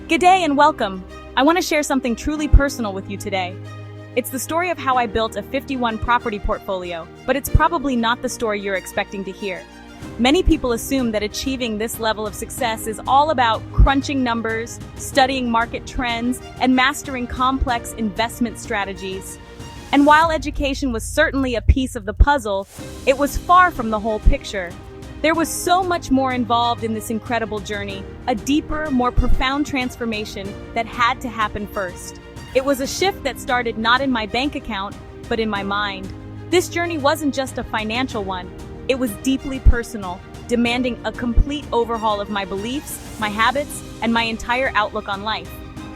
G'day and welcome. I want to share something truly personal with you today. It's the story of how I built a 51 property portfolio, but it's probably not the story you're expecting to hear. Many people assume that achieving this level of success is all about crunching numbers, studying market trends, and mastering complex investment strategies. And while education was certainly a piece of the puzzle, it was far from the whole picture. There was so much more involved in this incredible journey, a deeper, more profound transformation that had to happen first. It was a shift that started not in my bank account, but in my mind. This journey wasn't just a financial one. It was deeply personal, demanding a complete overhaul of my beliefs, my habits, and my entire outlook on life.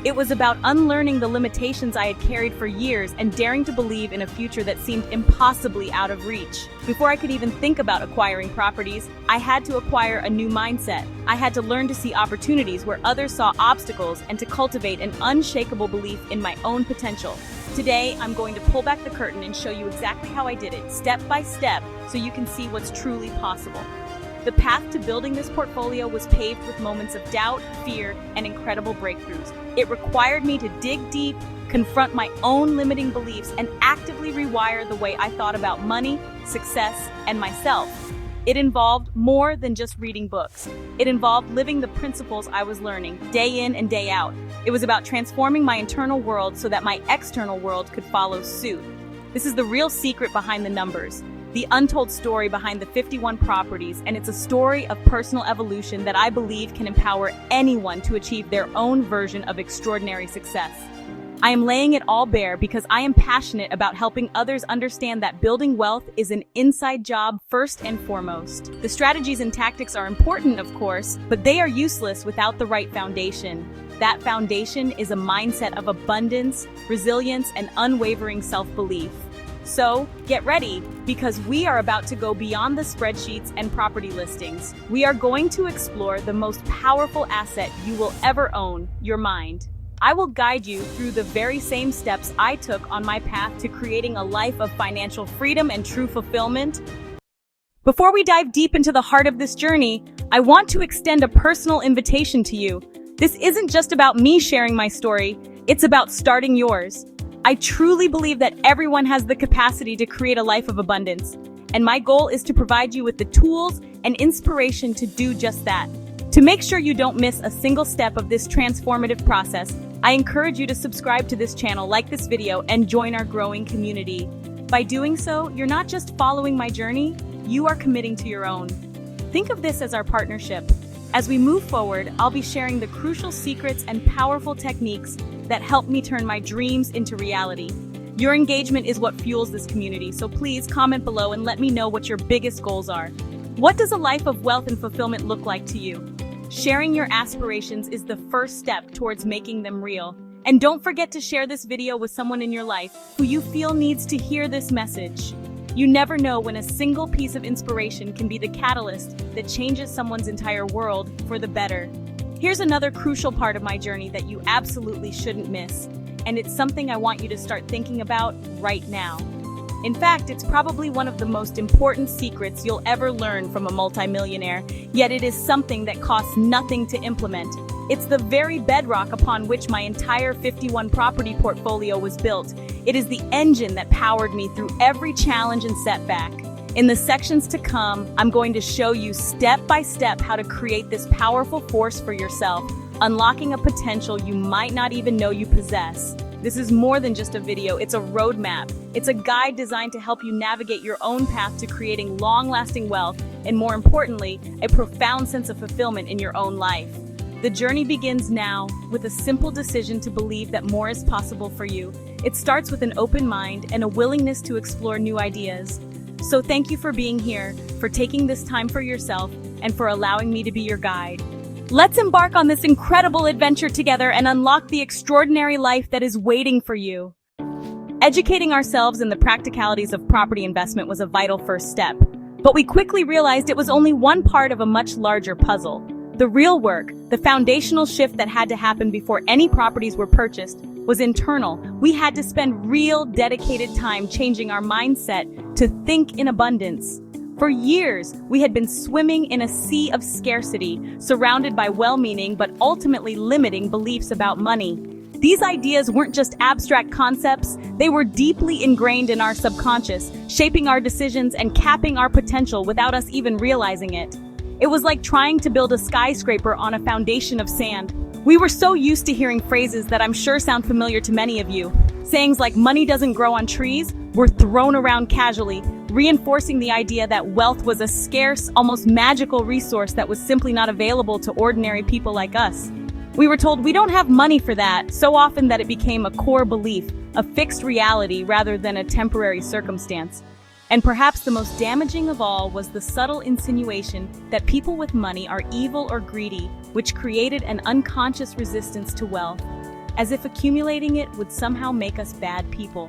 It was about unlearning the limitations I had carried for years and daring to believe in a future that seemed impossibly out of reach. Before I could even think about acquiring properties, I had to acquire a new mindset. I had to learn to see opportunities where others saw obstacles and to cultivate an unshakable belief in my own potential. Today, I'm going to pull back the curtain and show you exactly how I did it, step by step, so you can see what's truly possible. The path to building this portfolio was paved with moments of doubt, fear, and incredible breakthroughs. It required me to dig deep, confront my own limiting beliefs, and actively rewire the way I thought about money, success, and myself. It involved more than just reading books. It involved living the principles I was learning, day in and day out. It was about transforming my internal world so that my external world could follow suit. This is the real secret behind the numbers, the untold story behind the 51 properties, and it's a story of personal evolution that I believe can empower anyone to achieve their own version of extraordinary success. I am laying it all bare because I am passionate about helping others understand that building wealth is an inside job first and foremost. The strategies and tactics are important, of course, but they are useless without the right foundation. That foundation is a mindset of abundance, resilience, and unwavering self-belief. So, get ready, because we are about to go beyond the spreadsheets and property listings. We are going to explore the most powerful asset you will ever own, your mind. I will guide you through the very same steps I took on my path to creating a life of financial freedom and true fulfillment. Before we dive deep into the heart of this journey, I want to extend a personal invitation to you. This isn't just about me sharing my story, it's about starting yours. I truly believe that everyone has the capacity to create a life of abundance, and my goal is to provide you with the tools and inspiration to do just that. To make sure you don't miss a single step of this transformative process, I encourage you to subscribe to this channel, like this video, and join our growing community. By doing so, you're not just following my journey, you are committing to your own. Think of this as our partnership. As we move forward, I'll be sharing the crucial secrets and powerful techniques that help me turn my dreams into reality. Your engagement is what fuels this community, so please comment below and let me know what your biggest goals are. What does a life of wealth and fulfillment look like to you? Sharing your aspirations is the first step towards making them real. And don't forget to share this video with someone in your life who you feel needs to hear this message. You never know when a single piece of inspiration can be the catalyst that changes someone's entire world for the better. Here's another crucial part of my journey that you absolutely shouldn't miss, and it's something I want you to start thinking about right now. In fact, it's probably one of the most important secrets you'll ever learn from a multimillionaire, yet it is something that costs nothing to implement. It's the very bedrock upon which my entire 51 property portfolio was built. It is the engine that powered me through every challenge and setback. In the sections to come, I'm going to show you step by step how to create this powerful force for yourself, unlocking a potential you might not even know you possess. This is more than just a video, it's a roadmap. It's a guide designed to help you navigate your own path to creating long-lasting wealth, and more importantly, a profound sense of fulfillment in your own life. The journey begins now with a simple decision to believe that more is possible for you. It starts with an open mind and a willingness to explore new ideas. So thank you for being here, for taking this time for yourself, and for allowing me to be your guide. Let's embark on this incredible adventure together and unlock the extraordinary life that is waiting for you. Educating ourselves in the practicalities of property investment was a vital first step, but we quickly realized it was only one part of a much larger puzzle. The real work, the foundational shift that had to happen before any properties were purchased, was internal. We had to spend real, dedicated time changing our mindset to think in abundance. For years, we had been swimming in a sea of scarcity, surrounded by well-meaning but ultimately limiting beliefs about money. These ideas weren't just abstract concepts, they were deeply ingrained in our subconscious, shaping our decisions and capping our potential without us even realizing it. It was like trying to build a skyscraper on a foundation of sand. We were so used to hearing phrases that I'm sure sound familiar to many of you. Sayings like money doesn't grow on trees were thrown around casually, reinforcing the idea that wealth was a scarce, almost magical resource that was simply not available to ordinary people like us. We were told we don't have money for that, so often that it became a core belief, a fixed reality rather than a temporary circumstance. And perhaps the most damaging of all was the subtle insinuation that people with money are evil or greedy, which created an unconscious resistance to wealth, as if accumulating it would somehow make us bad people.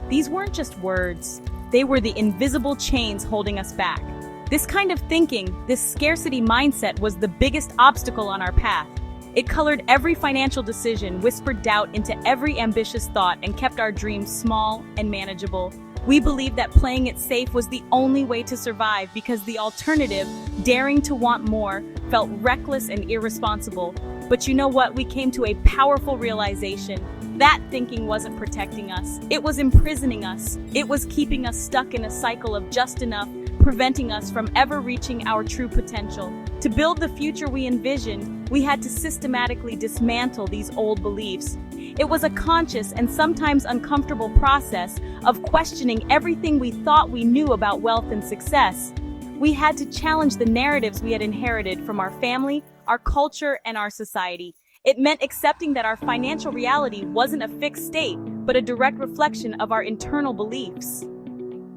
These weren't just words, they were the invisible chains holding us back. This kind of thinking, this scarcity mindset, was the biggest obstacle on our path. It colored every financial decision, whispered doubt into every ambitious thought, and kept our dreams small and manageable. We believed that playing it safe was the only way to survive because the alternative, daring to want more, felt reckless and irresponsible. But you know what? We came to a powerful realization. That thinking wasn't protecting us. It was imprisoning us. It was keeping us stuck in a cycle of just enough, preventing us from ever reaching our true potential. To build the future we envisioned, we had to systematically dismantle these old beliefs. It was a conscious and sometimes uncomfortable process of questioning everything we thought we knew about wealth and success. We had to challenge the narratives we had inherited from our family, our culture, and our society. It meant accepting that our financial reality wasn't a fixed state, but a direct reflection of our internal beliefs.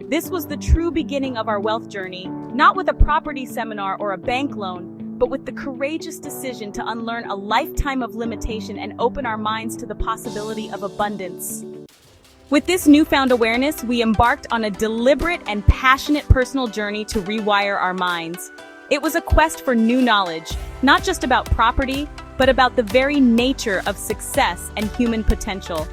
This was the true beginning of our wealth journey, not with a property seminar or a bank loan, but with the courageous decision to unlearn a lifetime of limitation and open our minds to the possibility of abundance. With this newfound awareness, we embarked on a deliberate and passionate personal journey to rewire our minds. It was a quest for new knowledge, not just about property, but about the very nature of success and human potential.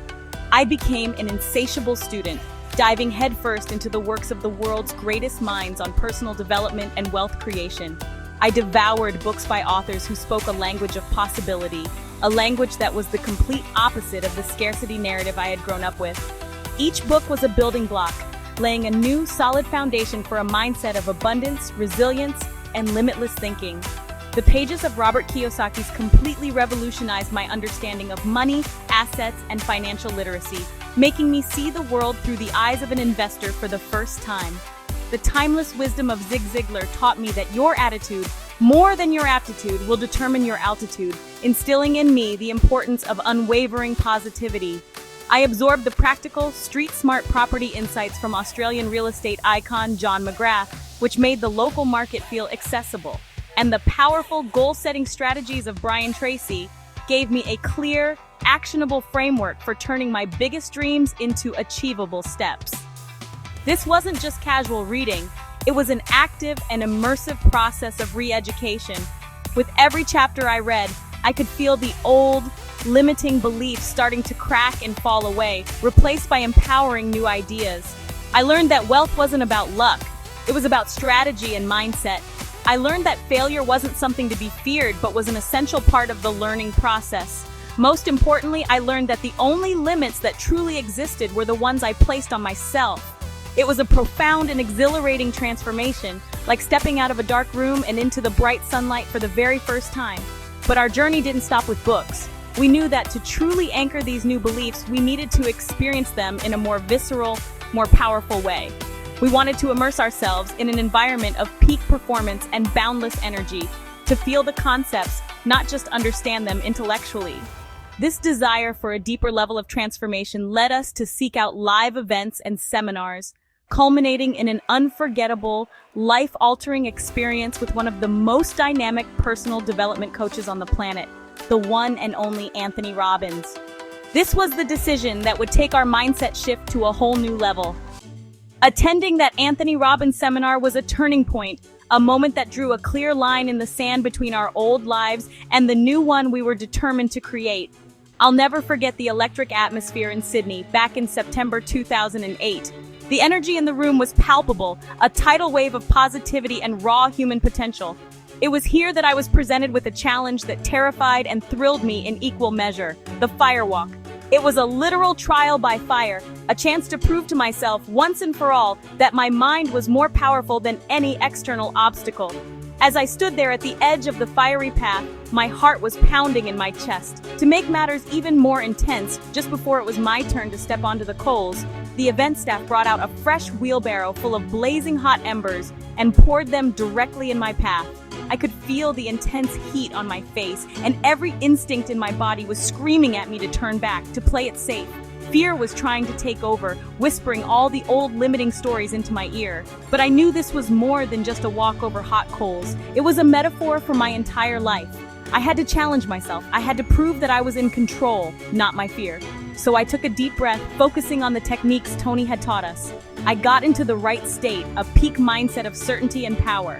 I became an insatiable student, diving headfirst into the works of the world's greatest minds on personal development and wealth creation. I devoured books by authors who spoke a language of possibility, a language that was the complete opposite of the scarcity narrative I had grown up with. Each book was a building block, laying a new, solid foundation for a mindset of abundance, resilience, and limitless thinking. The pages of Robert Kiyosaki's completely revolutionized my understanding of money, assets, and financial literacy, making me see the world through the eyes of an investor for the first time. The timeless wisdom of Zig Ziglar taught me that your attitude, more than your aptitude, will determine your altitude, instilling in me the importance of unwavering positivity. I absorbed the practical, street-smart property insights from Australian real estate icon John McGrath, which made the local market feel accessible. And the powerful goal-setting strategies of Brian Tracy gave me a clear, actionable framework for turning my biggest dreams into achievable steps. This wasn't just casual reading, it was an active and immersive process of re-education. With every chapter I read, I could feel the old, limiting beliefs starting to crack and fall away, replaced by empowering new ideas. I learned that wealth wasn't about luck, it was about strategy and mindset. I learned that failure wasn't something to be feared, but was an essential part of the learning process. Most importantly, I learned that the only limits that truly existed were the ones I placed on myself. It was a profound and exhilarating transformation, like stepping out of a dark room and into the bright sunlight for the very first time. But our journey didn't stop with books. We knew that to truly anchor these new beliefs, we needed to experience them in a more visceral, more powerful way. We wanted to immerse ourselves in an environment of peak performance and boundless energy, to feel the concepts, not just understand them intellectually. This desire for a deeper level of transformation led us to seek out live events and seminars, culminating in an unforgettable, life-altering experience with one of the most dynamic personal development coaches on the planet, the one and only Anthony Robbins. This was the decision that would take our mindset shift to a whole new level. Attending that Anthony Robbins seminar was a turning point, a moment that drew a clear line in the sand between our old lives and the new one we were determined to create. I'll never forget the electric atmosphere in Sydney back in September 2008. The energy in the room was palpable, a tidal wave of positivity and raw human potential. It was here that I was presented with a challenge that terrified and thrilled me in equal measure: the firewalk. It was a literal trial by fire, a chance to prove to myself once and for all that my mind was more powerful than any external obstacle. As I stood there at the edge of the fiery path, my heart was pounding in my chest. To make matters even more intense, just before it was my turn to step onto the coals, the event staff brought out a fresh wheelbarrow full of blazing hot embers and poured them directly in my path. I could feel the intense heat on my face, and every instinct in my body was screaming at me to turn back, to play it safe. Fear was trying to take over, whispering all the old limiting stories into my ear. But I knew this was more than just a walk over hot coals. It was a metaphor for my entire life. I had to challenge myself. I had to prove that I was in control, not my fear. So I took a deep breath, focusing on the techniques Tony had taught us. I got into the right state, a peak mindset of certainty and power.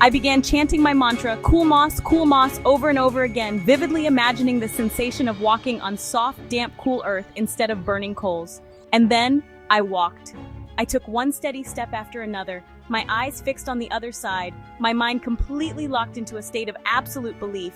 I began chanting my mantra, cool moss, over and over again, vividly imagining the sensation of walking on soft, damp, cool earth instead of burning coals. And then I walked. I took one steady step after another, my eyes fixed on the other side, my mind completely locked into a state of absolute belief.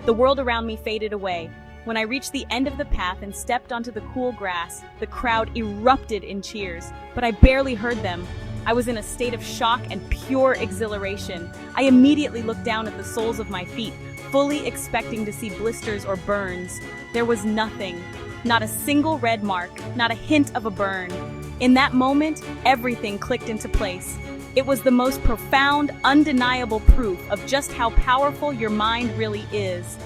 The world around me faded away. When I reached the end of the path and stepped onto the cool grass, the crowd erupted in cheers, but I barely heard them. I was in a state of shock and pure exhilaration. I immediately looked down at the soles of my feet, fully expecting to see blisters or burns. There was nothing. Not a single red mark, not a hint of a burn. In that moment, everything clicked into place. It was the most profound, undeniable proof of just how powerful your mind really is.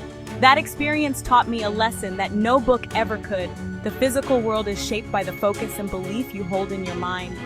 That experience taught me a lesson that no book ever could. The physical world is shaped by the focus and belief you hold in your mind.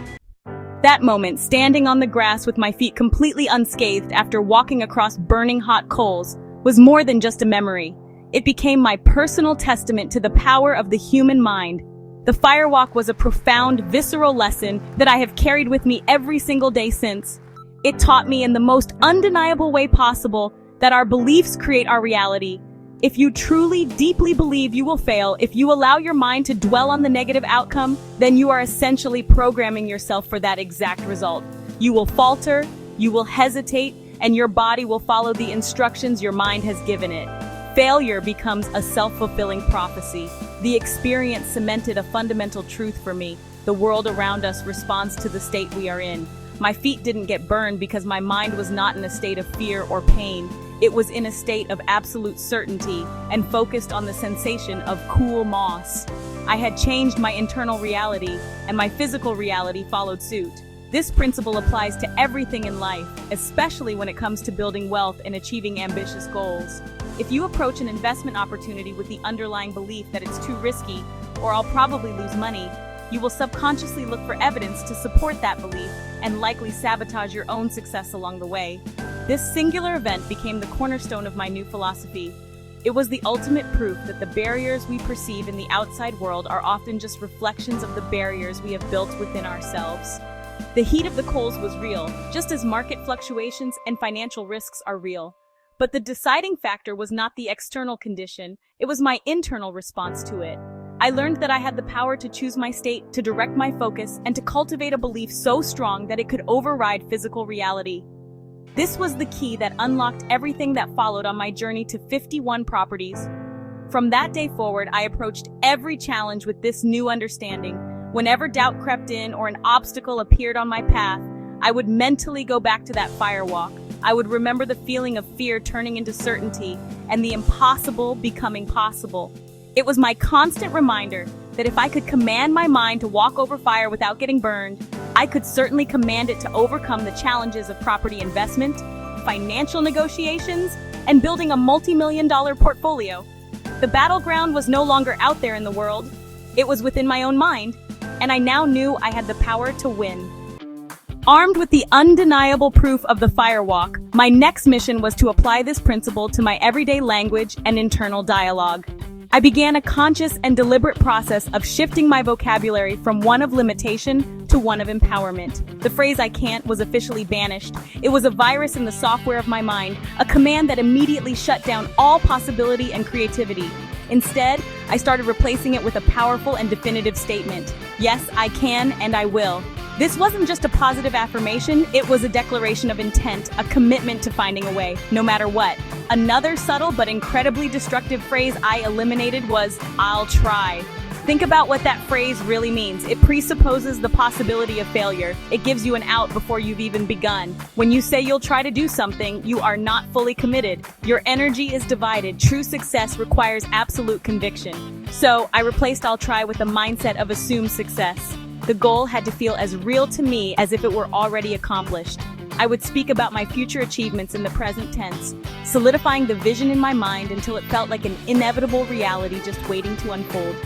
That moment, standing on the grass with my feet completely unscathed after walking across burning hot coals, was more than just a memory. It became my personal testament to the power of the human mind. The firewalk was a profound, visceral lesson that I have carried with me every single day since. It taught me in the most undeniable way possible that our beliefs create our reality. If you truly, deeply believe you will fail, if you allow your mind to dwell on the negative outcome, then you are essentially programming yourself for that exact result. You will falter, you will hesitate, and your body will follow the instructions your mind has given it. Failure becomes a self-fulfilling prophecy. The experience cemented a fundamental truth for me. The world around us responds to the state we are in. My feet didn't get burned because my mind was not in a state of fear or pain. It was in a state of absolute certainty and focused on the sensation of cool moss. I had changed my internal reality, and my physical reality followed suit. This principle applies to everything in life, especially when it comes to building wealth and achieving ambitious goals. If you approach an investment opportunity with the underlying belief that it's too risky, or I'll probably lose money, you will subconsciously look for evidence to support that belief and likely sabotage your own success along the way. This singular event became the cornerstone of my new philosophy. It was the ultimate proof that the barriers we perceive in the outside world are often just reflections of the barriers we have built within ourselves. The heat of the coals was real, just as market fluctuations and financial risks are real. But the deciding factor was not the external condition, it was my internal response to it. I learned that I had the power to choose my state, to direct my focus, and to cultivate a belief so strong that it could override physical reality. This was the key that unlocked everything that followed on my journey to 51 properties. From that day forward, I approached every challenge with this new understanding. Whenever doubt crept in or an obstacle appeared on my path, I would mentally go back to that firewalk. I would remember the feeling of fear turning into certainty and the impossible becoming possible. It was my constant reminder that if I could command my mind to walk over fire without getting burned, I could certainly command it to overcome the challenges of property investment, financial negotiations, and building a multi-million-dollar portfolio. The battleground was no longer out there in the world. It was within my own mind, and I now knew I had the power to win. Armed with the undeniable proof of the firewalk, my next mission was to apply this principle to my everyday language and internal dialogue. I began a conscious and deliberate process of shifting my vocabulary from one of limitation to one of empowerment. The phrase "I can't" was officially banished. It was a virus in the software of my mind, a command that immediately shut down all possibility and creativity. Instead, I started replacing it with a powerful and definitive statement. Yes, I can and I will. This wasn't just a positive affirmation, it was a declaration of intent, a commitment to finding a way, no matter what. Another subtle but incredibly destructive phrase I eliminated was, "I'll try." Think about what that phrase really means. It presupposes the possibility of failure. It gives you an out before you've even begun. When you say you'll try to do something, you are not fully committed. Your energy is divided. True success requires absolute conviction. So, I replaced "I'll try" with a mindset of assumed success. The goal had to feel as real to me as if it were already accomplished. I would speak about my future achievements in the present tense, solidifying the vision in my mind until it felt like an inevitable reality just waiting to unfold.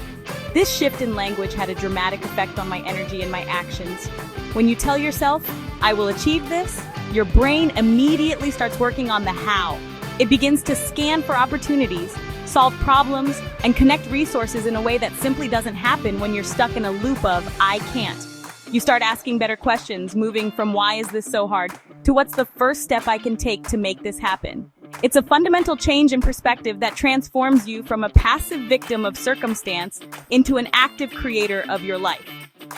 This shift in language had a dramatic effect on my energy and my actions. When you tell yourself, "I will achieve this," your brain immediately starts working on the how. It begins to scan for opportunities, solve problems, and connect resources in a way that simply doesn't happen when you're stuck in a loop of "I can't." You start asking better questions, moving from "why is this so hard" to "what's the first step I can take to make this happen?" It's a fundamental change in perspective that transforms you from a passive victim of circumstance into an active creator of your life.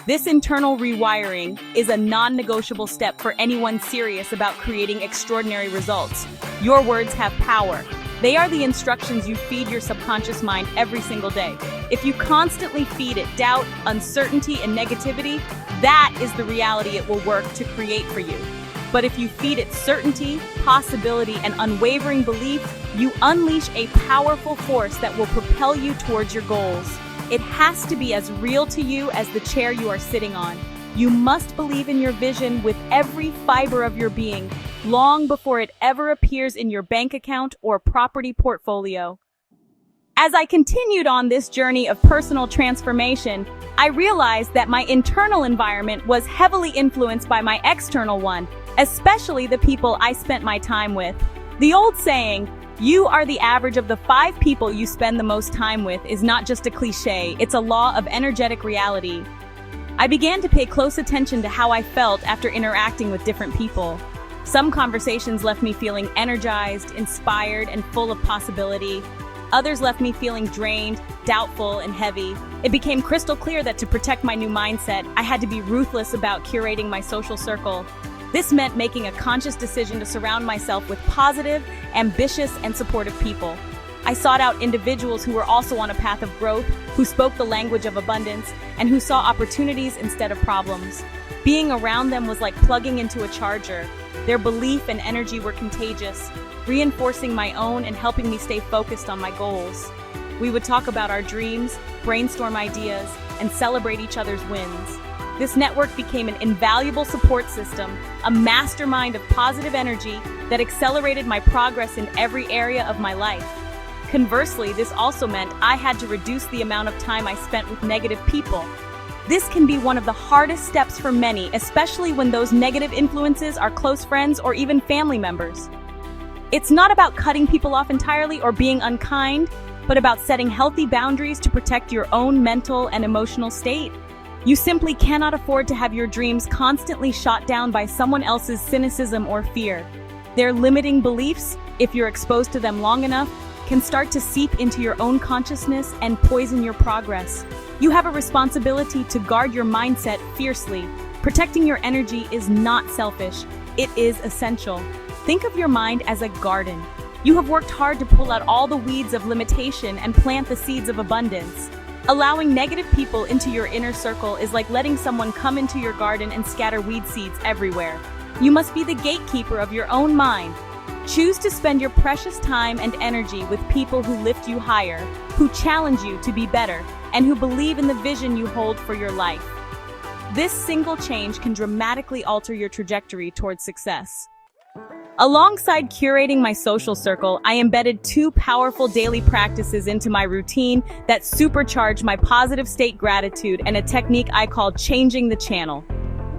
This internal rewiring is a non-negotiable step for anyone serious about creating extraordinary results. Your words have power. They are the instructions you feed your subconscious mind every single day. If you constantly feed it doubt, uncertainty, and negativity, that is the reality it will work to create for you. But if you feed it certainty, possibility, and unwavering belief, you unleash a powerful force that will propel you towards your goals. It has to be as real to you as the chair you are sitting on. You must believe in your vision with every fiber of your being, long before it ever appears in your bank account or property portfolio. As I continued on this journey of personal transformation, I realized that my internal environment was heavily influenced by my external one, especially the people I spent my time with. The old saying, "You are the average of the 5 people you spend the most time with," is not just a cliche, it's a law of energetic reality. I began to pay close attention to how I felt after interacting with different people. Some conversations left me feeling energized, inspired, and full of possibility. Others left me feeling drained, doubtful, and heavy. It became crystal clear that to protect my new mindset, I had to be ruthless about curating my social circle. This meant making a conscious decision to surround myself with positive, ambitious, and supportive people. I sought out individuals who were also on a path of growth, who spoke the language of abundance, and who saw opportunities instead of problems. Being around them was like plugging into a charger. Their belief and energy were contagious, reinforcing my own and helping me stay focused on my goals. We would talk about our dreams, brainstorm ideas, and celebrate each other's wins. This network became an invaluable support system, a mastermind of positive energy that accelerated my progress in every area of my life. Conversely, this also meant I had to reduce the amount of time I spent with negative people. This can be one of the hardest steps for many, especially when those negative influences are close friends or even family members. It's not about cutting people off entirely or being unkind, but about setting healthy boundaries to protect your own mental and emotional state. You simply cannot afford to have your dreams constantly shot down by someone else's cynicism or fear. Their limiting beliefs, if you're exposed to them long enough, can start to seep into your own consciousness and poison your progress. You have a responsibility to guard your mindset fiercely. Protecting your energy is not selfish, it is essential. Think of your mind as a garden. You have worked hard to pull out all the weeds of limitation and plant the seeds of abundance. Allowing negative people into your inner circle is like letting someone come into your garden and scatter weed seeds everywhere. You must be the gatekeeper of your own mind. Choose to spend your precious time and energy with people who lift you higher, who challenge you to be better, and who believe in the vision you hold for your life. This single change can dramatically alter your trajectory towards success. Alongside curating my social circle, I embedded 2 powerful daily practices into my routine that supercharged my positive state gratitude and a technique I call changing the channel.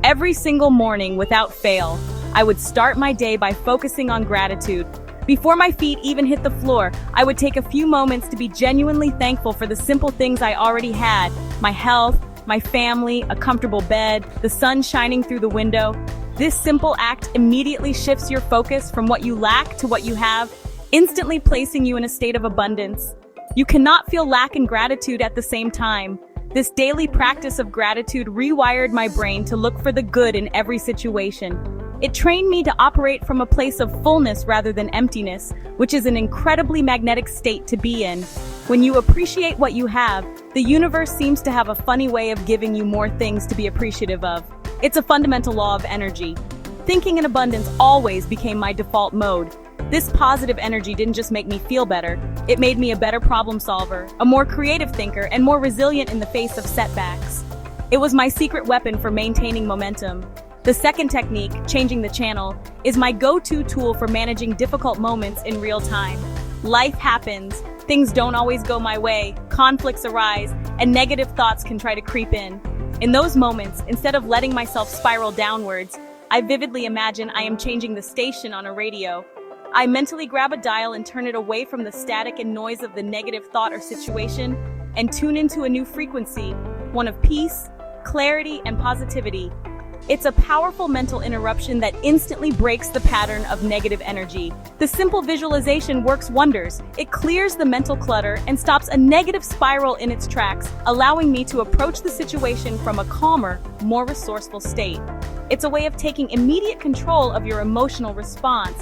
Every single morning, without fail, I would start my day by focusing on gratitude. Before my feet even hit the floor, I would take a few moments to be genuinely thankful for the simple things I already had: my health, my family, a comfortable bed, the sun shining through the window. This simple act immediately shifts your focus from what you lack to what you have, instantly placing you in a state of abundance. You cannot feel lack and gratitude at the same time. This daily practice of gratitude rewired my brain to look for the good in every situation. It trained me to operate from a place of fullness rather than emptiness, which is an incredibly magnetic state to be in. When you appreciate what you have, the universe seems to have a funny way of giving you more things to be appreciative of. It's a fundamental law of energy. Thinking in abundance always became my default mode. This positive energy didn't just make me feel better, it made me a better problem solver, a more creative thinker, and more resilient in the face of setbacks. It was my secret weapon for maintaining momentum. The second technique, changing the channel, is my go-to tool for managing difficult moments in real time. Life happens, things don't always go my way, conflicts arise, and negative thoughts can try to creep in. In those moments, instead of letting myself spiral downwards, I vividly imagine I am changing the station on a radio. I mentally grab a dial and turn it away from the static and noise of the negative thought or situation and tune into a new frequency, one of peace, clarity, and positivity. It's a powerful mental interruption that instantly breaks the pattern of negative energy. The simple visualization works wonders. It clears the mental clutter and stops a negative spiral in its tracks, allowing me to approach the situation from a calmer, more resourceful state. It's a way of taking immediate control of your emotional response,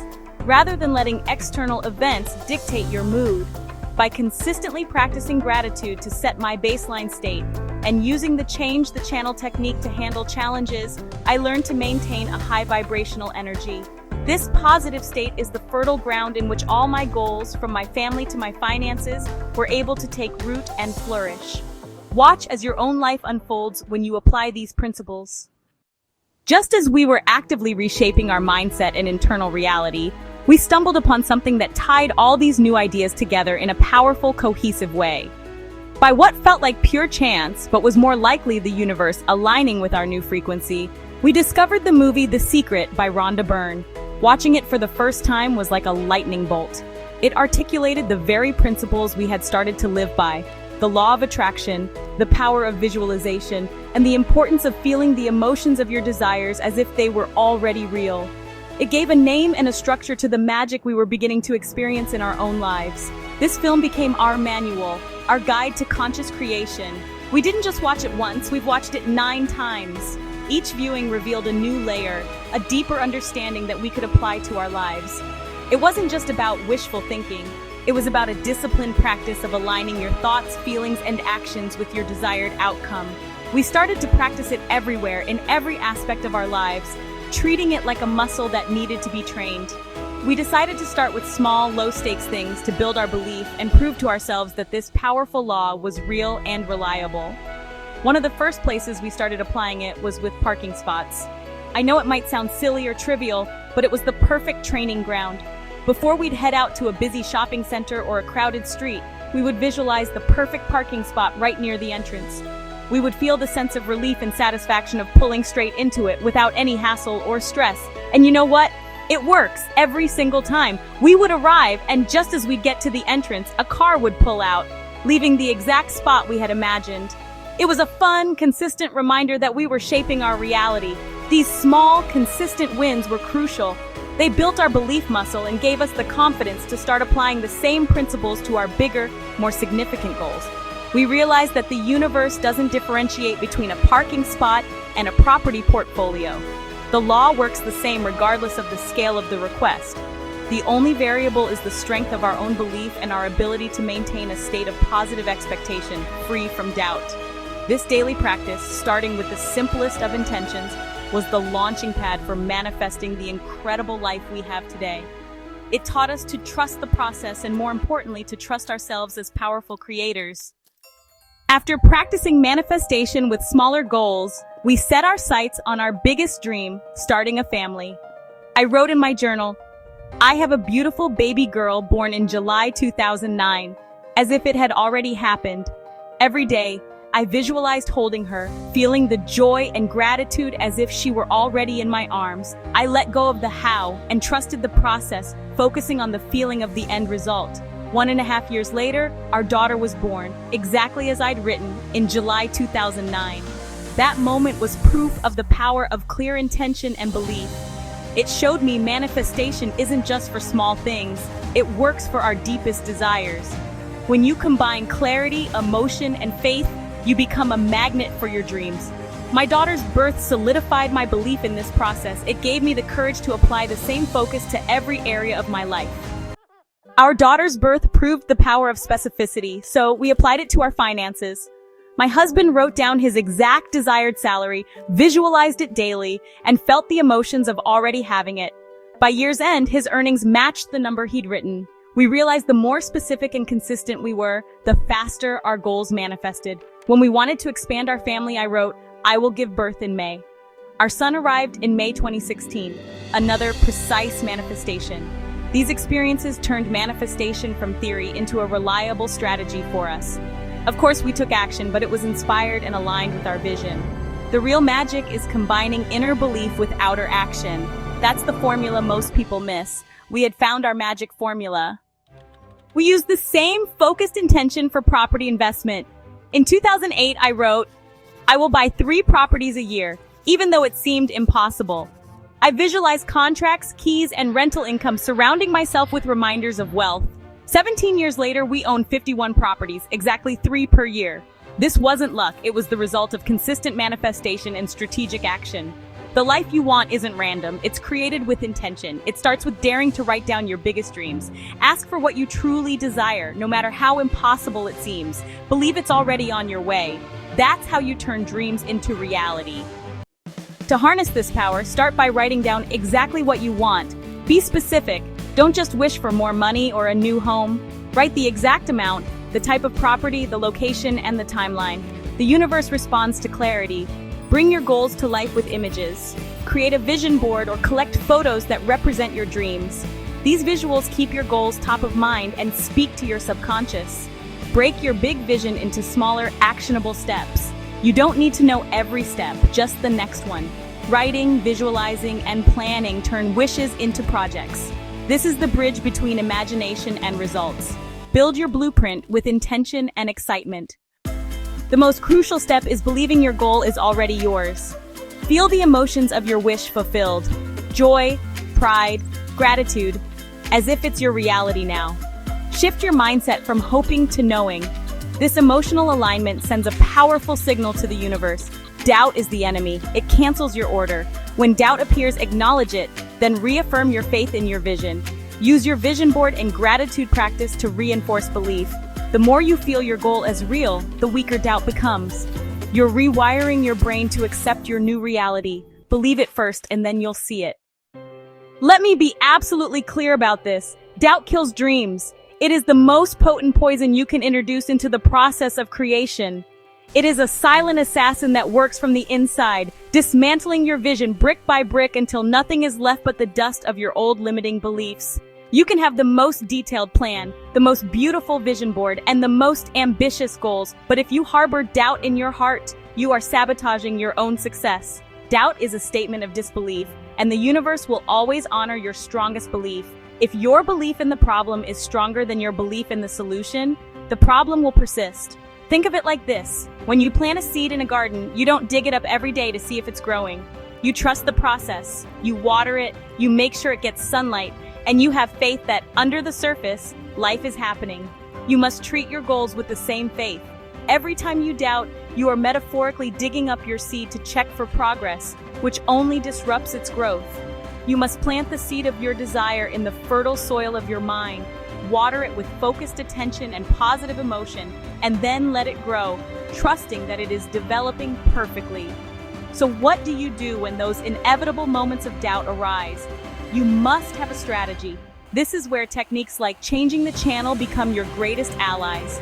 rather than letting external events dictate your mood. By consistently practicing gratitude to set my baseline state and using the change the channel technique to handle challenges, I learned to maintain a high vibrational energy. This positive state is the fertile ground in which all my goals, from my family to my finances, were able to take root and flourish. Watch as your own life unfolds when you apply these principles. Just as we were actively reshaping our mindset and internal reality, we stumbled upon something that tied all these new ideas together in a powerful, cohesive way. By what felt like pure chance, but was more likely the universe aligning with our new frequency, we discovered the movie The Secret by Rhonda Byrne. Watching it for the first time was like a lightning bolt. It articulated the very principles we had started to live by: the law of attraction, the power of visualization, and the importance of feeling the emotions of your desires as if they were already real. It gave a name and a structure to the magic we were beginning to experience in our own lives. This film became our manual, our guide to conscious creation. We didn't just watch it once, we've watched it 9 times. Each viewing revealed a new layer, a deeper understanding that we could apply to our lives. It wasn't just about wishful thinking. It was about a disciplined practice of aligning your thoughts, feelings, and actions with your desired outcome. We started to practice it everywhere, in every aspect of our lives, treating it like a muscle that needed to be trained. We decided to start with small, low-stakes things to build our belief and prove to ourselves that this powerful law was real and reliable. One of the first places we started applying it was with parking spots. I know it might sound silly or trivial, but it was the perfect training ground. Before we'd head out to a busy shopping center or a crowded street, we would visualize the perfect parking spot right near the entrance. We would feel the sense of relief and satisfaction of pulling straight into it without any hassle or stress. And you know what? It works every single time. We would arrive, and just as we'd get to the entrance, a car would pull out, leaving the exact spot we had imagined. It was a fun, consistent reminder that we were shaping our reality. These small, consistent wins were crucial. They built our belief muscle and gave us the confidence to start applying the same principles to our bigger, more significant goals. We realized that the universe doesn't differentiate between a parking spot and a property portfolio. The law works the same regardless of the scale of the request. The only variable is the strength of our own belief and our ability to maintain a state of positive expectation, free from doubt. This daily practice, starting with the simplest of intentions, was the launching pad for manifesting the incredible life we have today. It taught us to trust the process and, more importantly, to trust ourselves as powerful creators. After practicing manifestation with smaller goals, we set our sights on our biggest dream, starting a family. I wrote in my journal, "I have a beautiful baby girl born in July 2009, as if it had already happened." Every day, I visualized holding her, feeling the joy and gratitude as if she were already in my arms. I let go of the how and trusted the process, focusing on the feeling of the end result. 1.5 years later, our daughter was born, exactly as I'd written, in July 2009. That moment was proof of the power of clear intention and belief. It showed me manifestation isn't just for small things, it works for our deepest desires. When you combine clarity, emotion, and faith, you become a magnet for your dreams. My daughter's birth solidified my belief in this process. It gave me the courage to apply the same focus to every area of my life. Our daughter's birth proved the power of specificity, so we applied it to our finances. My husband wrote down his exact desired salary, visualized it daily, and felt the emotions of already having it. By year's end, his earnings matched the number he'd written. We realized the more specific and consistent we were, the faster our goals manifested. When we wanted to expand our family, I wrote, "I will give birth in May." Our son arrived in May 2016, another precise manifestation. These experiences turned manifestation from theory into a reliable strategy for us. Of course, we took action, but it was inspired and aligned with our vision. The real magic is combining inner belief with outer action. That's the formula most people miss. We had found our magic formula. We used the same focused intention for property investment. In 2008, I wrote, "I will buy 3 properties a year, even though it seemed impossible." I visualized contracts, keys, and rental income, surrounding myself with reminders of wealth. 17 years later, we own 51 properties, exactly 3 per year. This wasn't luck, it was the result of consistent manifestation and strategic action. The life you want isn't random, it's created with intention. It starts with daring to write down your biggest dreams. Ask for what you truly desire, no matter how impossible it seems. Believe it's already on your way. That's how you turn dreams into reality. To harness this power, start by writing down exactly what you want. Be specific. Don't just wish for more money or a new home. Write the exact amount, the type of property, the location, and the timeline. The universe responds to clarity. Bring your goals to life with images. Create a vision board or collect photos that represent your dreams. These visuals keep your goals top of mind and speak to your subconscious. Break your big vision into smaller, actionable steps. You don't need to know every step, just the next one. Writing, visualizing, and planning turn wishes into projects. This is the bridge between imagination and results. Build your blueprint with intention and excitement. The most crucial step is believing your goal is already yours. Feel the emotions of your wish fulfilled. Joy, pride, gratitude, as if it's your reality now. Shift your mindset from hoping to knowing. This emotional alignment sends a powerful signal to the universe. Doubt is the enemy. It cancels your order. When doubt appears, acknowledge it, then reaffirm your faith in your vision. Use your vision board and gratitude practice to reinforce belief. The more you feel your goal as real, the weaker doubt becomes. You're rewiring your brain to accept your new reality. Believe it first, and then you'll see it. Let me be absolutely clear about this. Doubt kills dreams. It is the most potent poison you can introduce into the process of creation. It is a silent assassin that works from the inside, dismantling your vision brick by brick until nothing is left but the dust of your old limiting beliefs. You can have the most detailed plan, the most beautiful vision board, and the most ambitious goals, but if you harbor doubt in your heart, you are sabotaging your own success. Doubt is a statement of disbelief, and the universe will always honor your strongest belief. If your belief in the problem is stronger than your belief in the solution, the problem will persist. Think of it like this. When you plant a seed in a garden, you don't dig it up every day to see if it's growing. You trust the process, you water it, you make sure it gets sunlight, and you have faith that under the surface, life is happening. You must treat your goals with the same faith. Every time you doubt, you are metaphorically digging up your seed to check for progress, which only disrupts its growth. You must plant the seed of your desire in the fertile soil of your mind, water it with focused attention and positive emotion, and then let it grow, trusting that it is developing perfectly. So what do you do when those inevitable moments of doubt arise? You must have a strategy. This is where techniques like changing the channel become your greatest allies.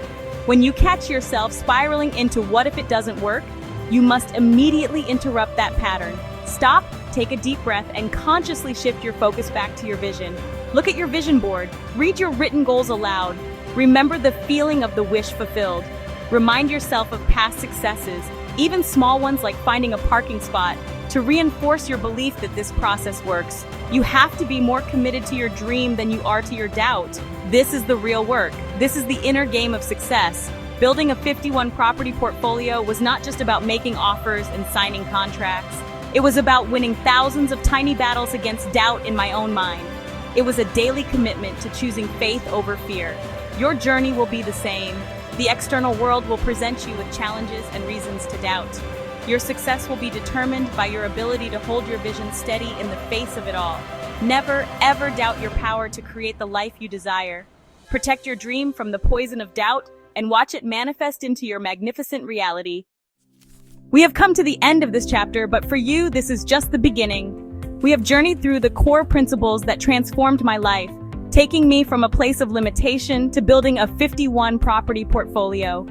When you catch yourself spiraling into what if it doesn't work, you must immediately interrupt that pattern. Stop, take a deep breath, and consciously shift your focus back to your vision. Look at your vision board. Read your written goals aloud. Remember the feeling of the wish fulfilled. Remind yourself of past successes, even small ones like finding a parking spot, to reinforce your belief that this process works. You have to be more committed to your dream than you are to your doubt. This is the real work. This is the inner game of success. Building a 51 property portfolio was not just about making offers and signing contracts. It was about winning thousands of tiny battles against doubt in my own mind. It was a daily commitment to choosing faith over fear. Your journey will be the same. The external world will present you with challenges and reasons to doubt. Your success will be determined by your ability to hold your vision steady in the face of it all. Never, ever doubt your power to create the life you desire. Protect your dream from the poison of doubt and watch it manifest into your magnificent reality. We have come to the end of this chapter, but for you, this is just the beginning. We have journeyed through the core principles that transformed my life, taking me from a place of limitation to building a 51 property portfolio.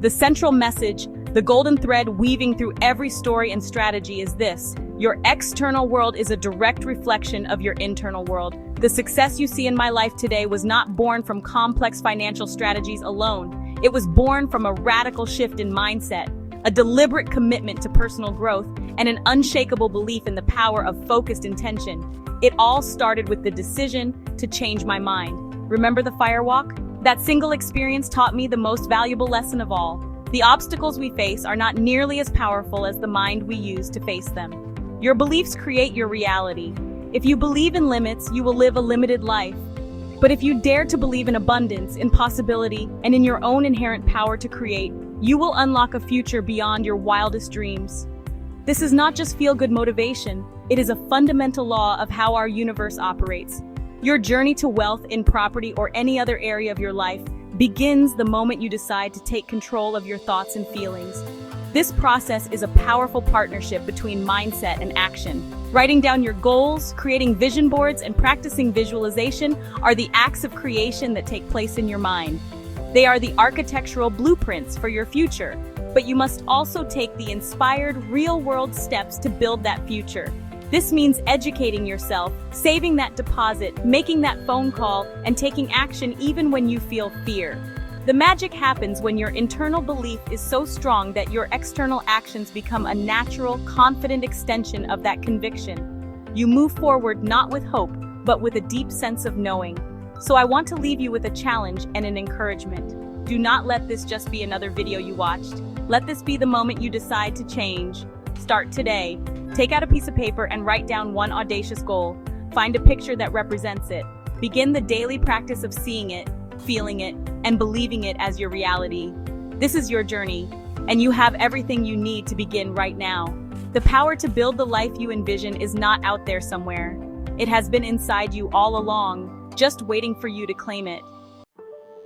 The central message, the golden thread weaving through every story and strategy is this: your external world is a direct reflection of your internal world. The success you see in my life today was not born from complex financial strategies alone. It was born from a radical shift in mindset, a deliberate commitment to personal growth, and an unshakable belief in the power of focused intention. It all started with the decision to change my mind. Remember the firewalk? That single experience taught me the most valuable lesson of all. The obstacles we face are not nearly as powerful as the mind we use to face them. Your beliefs create your reality. If you believe in limits, you will live a limited life. But if you dare to believe in abundance, in possibility, and in your own inherent power to create, you will unlock a future beyond your wildest dreams. This is not just feel-good motivation, it is a fundamental law of how our universe operates. Your journey to wealth in property or any other area of your life begins the moment you decide to take control of your thoughts and feelings. This process is a powerful partnership between mindset and action. Writing down your goals, creating vision boards, and practicing visualization are the acts of creation that take place in your mind. They are the architectural blueprints for your future, but you must also take the inspired, real-world steps to build that future. This means educating yourself, saving that deposit, making that phone call, and taking action even when you feel fear. The magic happens when your internal belief is so strong that your external actions become a natural, confident extension of that conviction. You move forward not with hope, but with a deep sense of knowing. So I want to leave you with a challenge and an encouragement. Do not let this just be another video you watched. Let this be the moment you decide to change. Start today. Take out a piece of paper and write down one audacious goal. Find a picture that represents it. Begin the daily practice of seeing it, feeling it, and believing it as your reality. This is your journey, and you have everything you need to begin right now. The power to build the life you envision is not out there somewhere. It has been inside you all along, just waiting for you to claim it.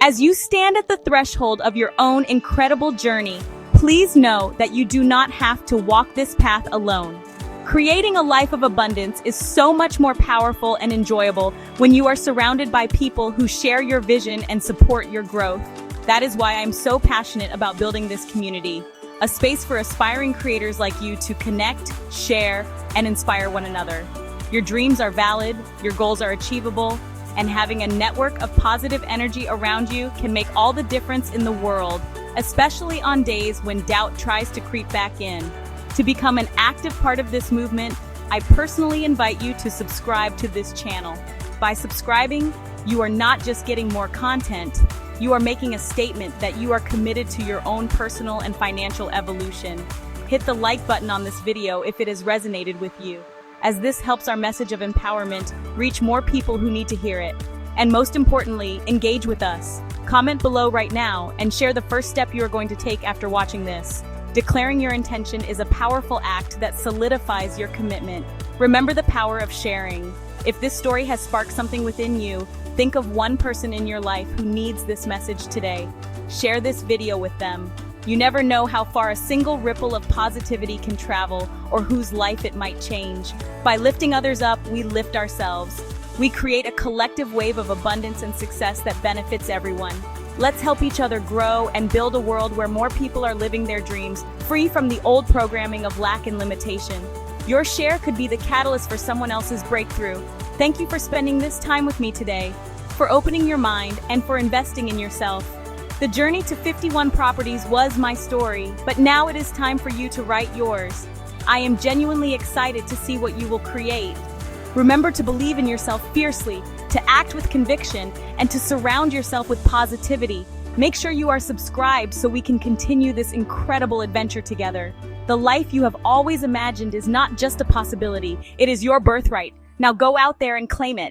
As you stand at the threshold of your own incredible journey, please know that you do not have to walk this path alone. Creating a life of abundance is so much more powerful and enjoyable when you are surrounded by people who share your vision and support your growth. That is why I'm so passionate about building this community, a space for aspiring creators like you to connect, share, and inspire one another. Your dreams are valid, your goals are achievable, and having a network of positive energy around you can make all the difference in the world, especially on days when doubt tries to creep back in. To become an active part of this movement, I personally invite you to subscribe to this channel. By subscribing, you are not just getting more content, you are making a statement that you are committed to your own personal and financial evolution. Hit the like button on this video if it has resonated with you, as this helps our message of empowerment reach more people who need to hear it. And most importantly, engage with us. Comment below right now and share the first step you are going to take after watching this. Declaring your intention is a powerful act that solidifies your commitment. Remember the power of sharing. If this story has sparked something within you, think of one person in your life who needs this message today. Share this video with them. You never know how far a single ripple of positivity can travel or whose life it might change. By lifting others up, we lift ourselves. We create a collective wave of abundance and success that benefits everyone. Let's help each other grow and build a world where more people are living their dreams, free from the old programming of lack and limitation. Your share could be the catalyst for someone else's breakthrough. Thank you for spending this time with me today, for opening your mind, and for investing in yourself. The journey to 51 properties was my story, but now it is time for you to write yours. I am genuinely excited to see what you will create. Remember to believe in yourself fiercely, to act with conviction, and to surround yourself with positivity. Make sure you are subscribed so we can continue this incredible adventure together. The life you have always imagined is not just a possibility, it is your birthright. Now go out there and claim it.